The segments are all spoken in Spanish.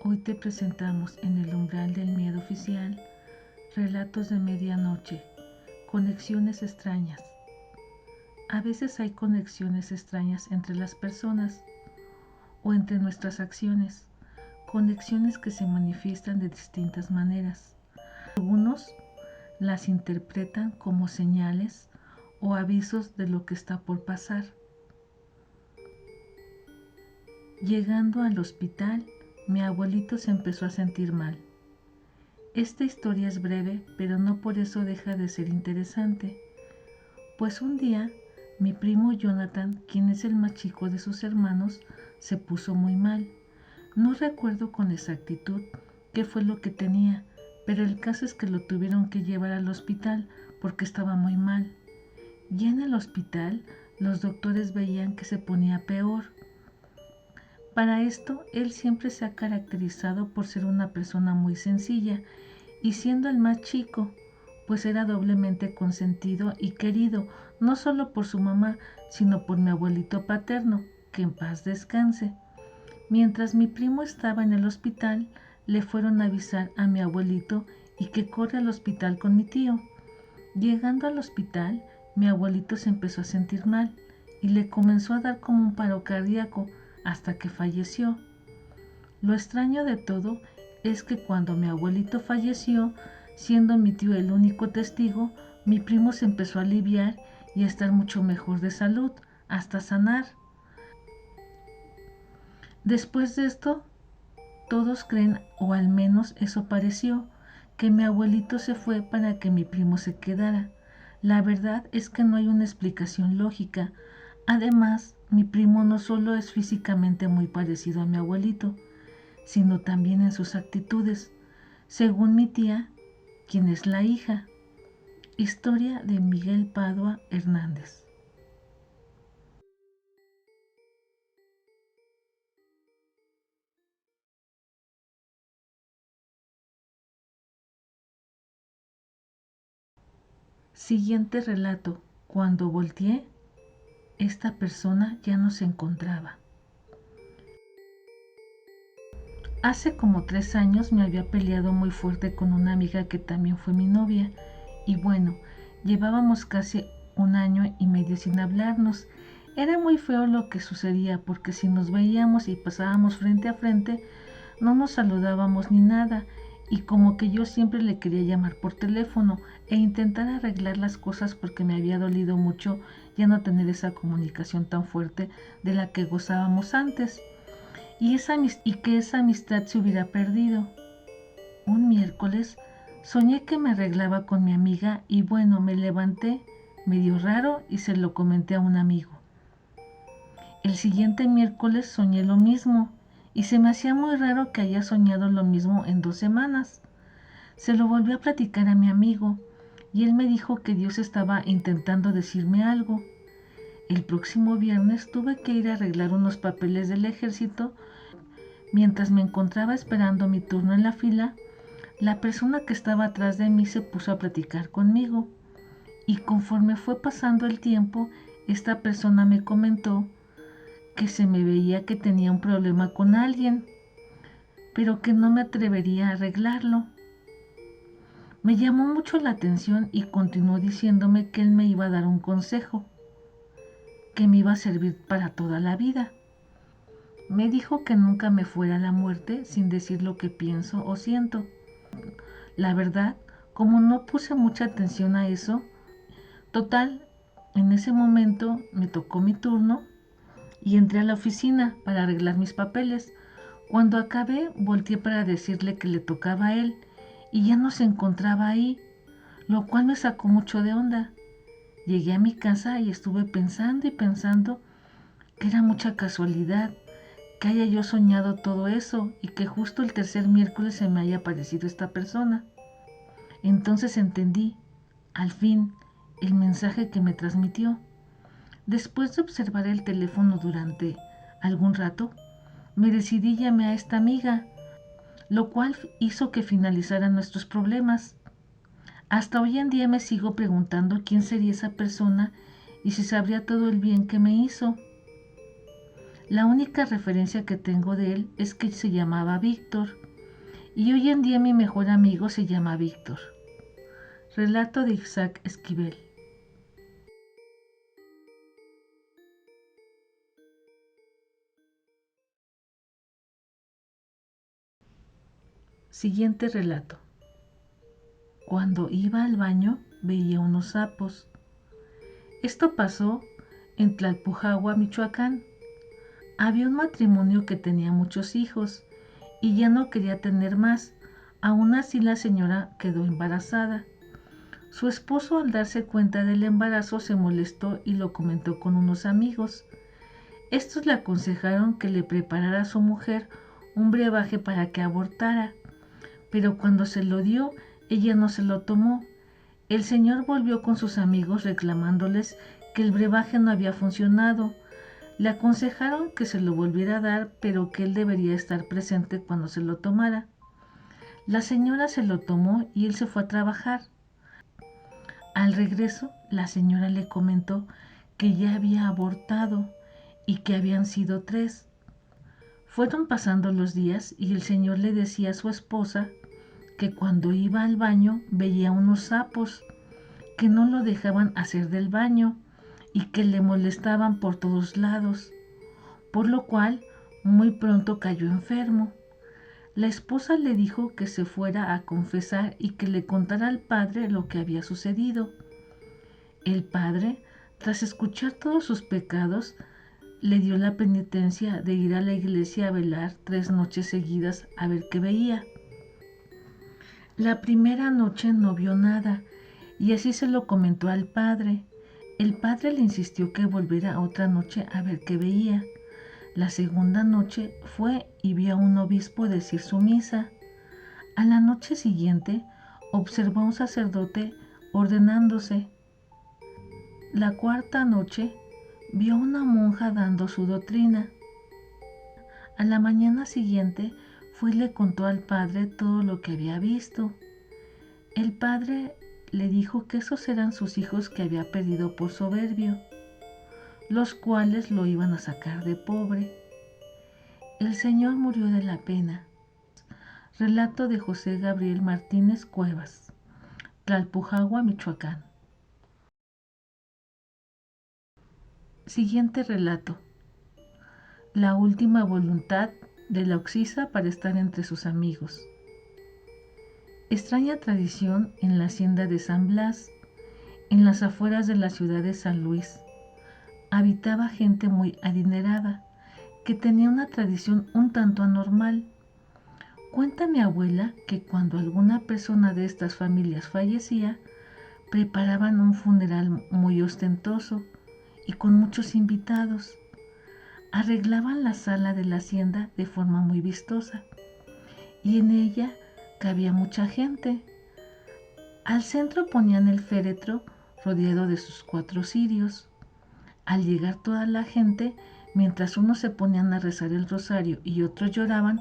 Hoy te presentamos en el umbral del miedo oficial, relatos de medianoche, conexiones extrañas. A veces hay conexiones extrañas entre las personas o entre nuestras acciones, conexiones que se manifiestan de distintas maneras. Algunos las interpretan como señales o avisos de lo que está por pasar. Llegando al hospital, mi abuelito se empezó a sentir mal. Esta historia es breve, pero no por eso deja de ser interesante. Pues un día, mi primo Jonathan, quien es el más chico de sus hermanos, se puso muy mal. No recuerdo con exactitud qué fue lo que tenía, pero el caso es que lo tuvieron que llevar al hospital porque estaba muy mal. Y en el hospital, los doctores veían que se ponía peor. Para esto, él siempre se ha caracterizado por ser una persona muy sencilla y siendo el más chico, pues era doblemente consentido y querido, no solo por su mamá, sino por mi abuelito paterno, que en paz descanse. Mientras mi primo estaba en el hospital, le fueron a avisar a mi abuelito y que corre al hospital con mi tío. Llegando al hospital, mi abuelito se empezó a sentir mal y le comenzó a dar como un paro cardíaco hasta que falleció. Lo extraño de todo es que cuando mi abuelito falleció, siendo mi tío el único testigo, mi primo se empezó a aliviar y a estar mucho mejor de salud, hasta sanar. Después de esto, todos creen, o al menos eso pareció, que mi abuelito se fue para que mi primo se quedara. La verdad es que no hay una explicación lógica. Además, mi primo no solo es físicamente muy parecido a mi abuelito, sino también en sus actitudes, según mi tía, quien es la hija. Historia de Miguel Padua Hernández. Siguiente relato. Cuando volteé, esta persona ya no se encontraba. Hace como 3 años me había peleado muy fuerte con una amiga que también fue mi novia. Y bueno, llevábamos casi 1 año y medio sin hablarnos. Era muy feo lo que sucedía porque si nos veíamos y pasábamos frente a frente, no nos saludábamos ni nada. Y como que yo siempre le quería llamar por teléfono e intentar arreglar las cosas porque me había dolido mucho ya no tener esa comunicación tan fuerte de la que gozábamos antes. Y que esa amistad se hubiera perdido. Un miércoles soñé que me arreglaba con mi amiga y bueno, me levanté medio raro y se lo comenté a un amigo. El siguiente miércoles soñé lo mismo y se me hacía muy raro que haya soñado lo mismo en 2 semanas. Se lo volví a platicar a mi amigo y él me dijo que Dios estaba intentando decirme algo. El próximo viernes tuve que ir a arreglar unos papeles del ejército. Mientras me encontraba esperando mi turno en la fila, la persona que estaba atrás de mí se puso a platicar conmigo y conforme fue pasando el tiempo, esta persona me comentó que se me veía que tenía un problema con alguien, pero que no me atrevería a arreglarlo. Me llamó mucho la atención y continuó diciéndome que él me iba a dar un consejo, que me iba a servir para toda la vida. Me dijo que nunca me fuera a la muerte sin decir lo que pienso o siento. La verdad, como no puse mucha atención a eso, total, en ese momento me tocó mi turno y entré a la oficina para arreglar mis papeles. Cuando acabé, volteé para decirle que le tocaba a él y ya no se encontraba ahí, lo cual me sacó mucho de onda. Llegué a mi casa y estuve pensando y pensando que era mucha casualidad que haya yo soñado todo eso y que justo el tercer miércoles se me haya aparecido esta persona. Entonces entendí, al fin, el mensaje que me transmitió. Después de observar el teléfono durante algún rato, me decidí y llamé a esta amiga, lo cual hizo que finalizaran nuestros problemas. Hasta hoy en día me sigo preguntando quién sería esa persona y si sabría todo el bien que me hizo. La única referencia que tengo de él es que se llamaba Víctor, y hoy en día mi mejor amigo se llama Víctor. Relato de Isaac Esquivel. Siguiente relato. Cuando iba al baño veía unos sapos. Esto pasó en Tlalpujahua, Michoacán. Había un matrimonio que tenía muchos hijos y ya no quería tener más. Aún así la señora quedó embarazada. Su esposo, al darse cuenta del embarazo, se molestó y lo comentó con unos amigos. Estos le aconsejaron que le preparara a su mujer un brebaje para que abortara, pero cuando se lo dio, ella no se lo tomó. El señor volvió con sus amigos reclamándoles que el brebaje no había funcionado. Le aconsejaron que se lo volviera a dar, pero que él debería estar presente cuando se lo tomara. La señora se lo tomó y él se fue a trabajar. Al regreso, la señora le comentó que ya había abortado y que habían sido 3. Fueron pasando los días y el señor le decía a su esposa que cuando iba al baño veía unos sapos que no lo dejaban hacer del baño y que le molestaban por todos lados, por lo cual muy pronto cayó enfermo. La esposa le dijo que se fuera a confesar y que le contara al padre lo que había sucedido. El padre, tras escuchar todos sus pecados, le dio la penitencia de ir a la iglesia a velar 3 noches seguidas a ver qué veía. La primera noche no vio nada y así se lo comentó al padre. El padre le insistió que volviera otra noche a ver qué veía. La segunda noche fue y vio a un obispo decir su misa. A la noche siguiente observó a un sacerdote ordenándose. La cuarta noche vio a una monja dando su doctrina. A la mañana siguiente fue y le contó al padre todo lo que había visto. El padre le dijo que esos eran sus hijos que había perdido por soberbio, los cuales lo iban a sacar de pobre. El señor murió de la pena. Relato de José Gabriel Martínez Cuevas, Tlalpujahua, Michoacán. Siguiente relato. La última voluntad de la Oxisa para estar entre sus amigos. Extraña tradición en la hacienda de San Blas, en las afueras de la ciudad de San Luis. Habitaba gente muy adinerada, que tenía una tradición un tanto anormal. Cuenta mi abuela que cuando alguna persona de estas familias fallecía, preparaban un funeral muy ostentoso y con muchos invitados. Arreglaban la sala de la hacienda de forma muy vistosa y en ella cabía mucha gente. Al centro ponían el féretro rodeado de sus 4 cirios. Al llegar toda la gente, mientras unos se ponían a rezar el rosario y otros lloraban,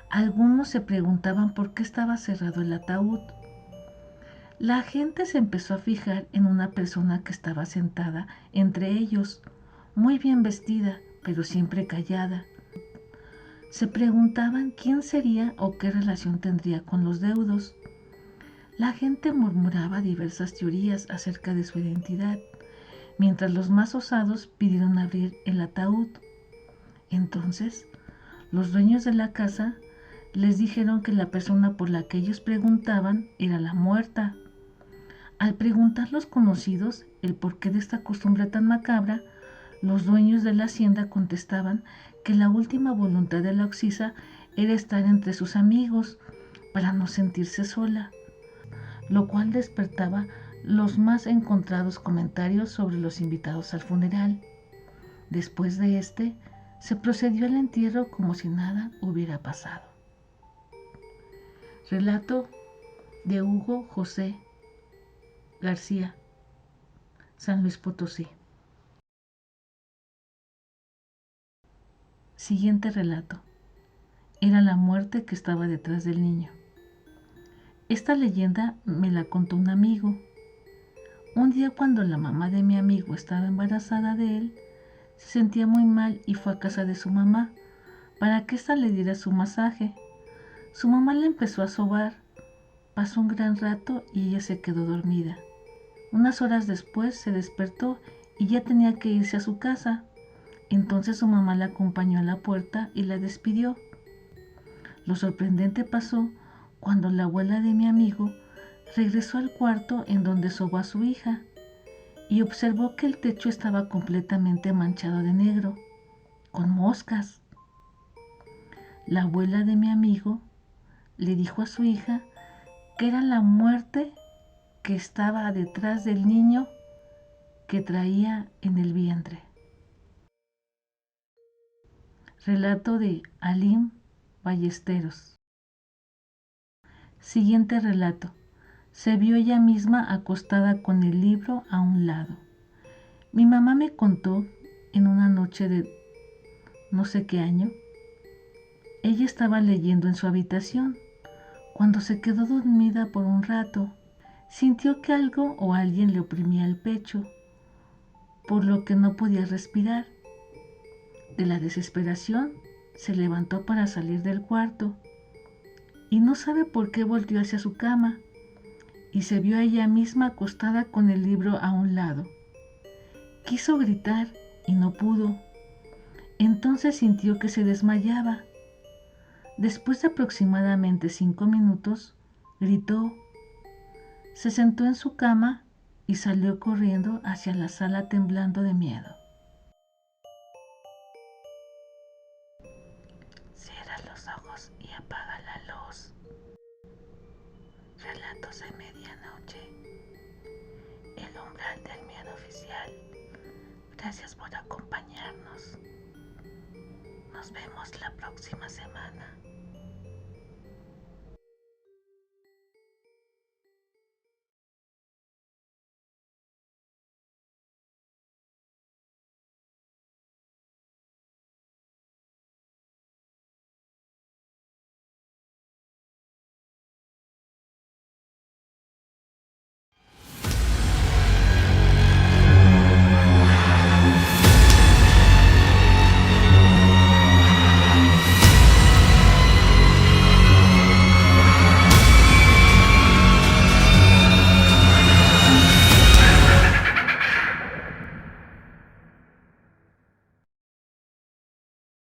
algunos se preguntaban por qué estaba cerrado el ataúd. La gente se empezó a fijar en una persona que estaba sentada entre ellos, muy bien vestida, pero siempre callada. Se preguntaban quién sería o qué relación tendría con los deudos. La gente murmuraba diversas teorías acerca de su identidad, mientras los más osados pidieron abrir el ataúd. Entonces, los dueños de la casa les dijeron que la persona por la que ellos preguntaban era la muerta. Al preguntar los conocidos el porqué de esta costumbre tan macabra, los dueños de la hacienda contestaban que la última voluntad de la Oxisa era estar entre sus amigos para no sentirse sola, lo cual despertaba los más encontrados comentarios sobre los invitados al funeral. Después de este, se procedió al entierro como si nada hubiera pasado. Relato de Hugo José García, San Luis Potosí. Siguiente relato. Era la muerte que estaba detrás del niño. Esta leyenda me la contó un amigo. Un día cuando la mamá de mi amigo estaba embarazada de él, Se sentía muy mal y fue a casa de su mamá para que ésta le diera su masaje. Su mamá la empezó a sobar. Pasó un gran rato y ella se quedó dormida. Unas horas después se despertó y ya tenía que irse a su casa. Entonces su mamá la acompañó a la puerta y la despidió. Lo sorprendente pasó cuando la abuela de mi amigo regresó al cuarto en donde sobó a su hija y observó que el techo estaba completamente manchado de negro, con moscas. La abuela de mi amigo le dijo a su hija que era la muerte que estaba detrás del niño que traía en el vientre. Relato de Alim Ballesteros. Siguiente relato. Se vio ella misma acostada con el libro a un lado. Mi mamá me contó en una noche de no sé qué año. Ella estaba leyendo en su habitación. Cuando se quedó dormida por un rato, sintió que algo o alguien le oprimía el pecho, por lo que no podía respirar. De la desesperación, se levantó para salir del cuarto y no sabe por qué volteó hacia su cama y se vio a ella misma acostada con el libro a un lado. Quiso gritar y no pudo. Entonces sintió que se desmayaba. Después de aproximadamente 5 minutos, gritó. Se sentó en su cama y salió corriendo hacia la sala temblando de miedo. Cierra los ojos y apaga la luz. Relatos de medianoche. El umbral del miedo oficial. Gracias por acompañarnos. Nos vemos la próxima semana.